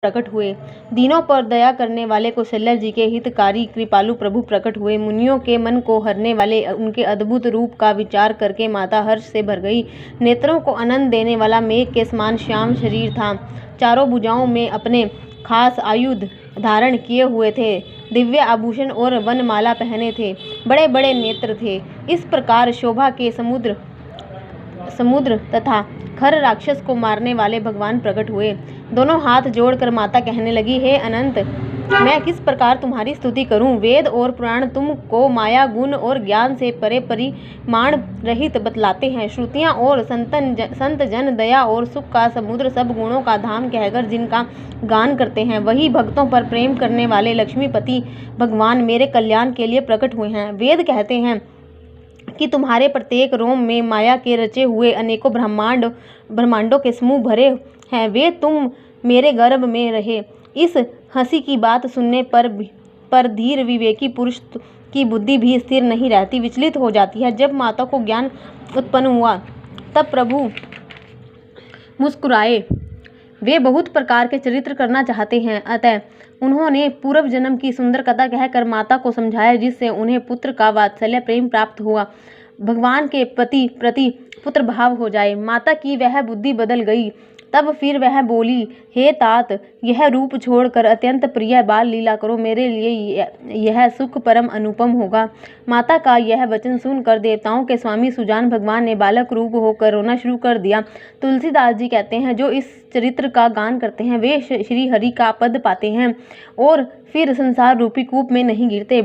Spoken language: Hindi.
प्रकट हुए। दीनों पर दया करने वाले कौशल्या जी के हितकारी कृपालु प्रभु प्रकट हुए। मुनियों के मन को हरने वाले उनके अद्भुत रूप का विचार करके माता हर्ष से भर गई। नेत्रों को आनंद देने वाला मेघ के समान श्याम शरीर था। चारों भुजाओं में अपने खास आयुध धारण किए हुए थे। दिव्य आभूषण और वनमाला पहने थे। बड़े बड़े नेत्र थे। इस प्रकार शोभा के समुद्र तथा खर राक्षस को मारने वाले भगवान प्रकट हुए। दोनों हाथ जोड़कर माता कहने लगी, हे अनंत, मैं किस प्रकार तुम्हारी स्तुति करूं। वेद और पुराण तुमको माया गुण और ज्ञान से परे परिमाण रहित बतलाते हैं। श्रुतियां और संत जन दया और सुख का समुद्र सब गुणों का धाम कहकर जिनका गान करते हैं, वही भक्तों पर प्रेम करने वाले लक्ष्मीपति भगवान मेरे कल्याण के लिए प्रकट हुए हैं। वेद कहते हैं कि तुम्हारे प्रत्येक रोम में माया के रचे हुए अनेकों ब्रह्मांडों के समूह भरे हैं। वे तुम मेरे गर्भ में रहे। इस हंसी की बात सुनने पर धीर विवेकी पुरुष की बुद्धि भी स्थिर नहीं रहती, विचलित हो जाती है। जब माता को ज्ञान उत्पन्न हुआ तब प्रभु मुस्कुराए। वे बहुत प्रकार के चरित्र करना चाहते हैं, अतः उन्होंने पूर्व जन्म की सुंदर कथा कहकर माता को समझाया, जिससे उन्हें पुत्र का वात्सल्य प्रेम प्राप्त हुआ, भगवान के प्रति पुत्र भाव हो जाए। माता की वह बुद्धि बदल गई। तब फिर वह बोली, हे तात, यह रूप छोड़कर अत्यंत प्रिय बाल लीला करो, मेरे लिए यह सुख परम अनुपम होगा। माता का यह वचन सुनकर देवताओं के स्वामी सुजान भगवान ने बालक रूप होकर रोना शुरू कर दिया। तुलसीदास जी कहते हैं, जो इस चरित्र का गान करते हैं वे श्री हरि का पद पाते हैं और फिर संसार रूपी कूप में नहीं गिरते।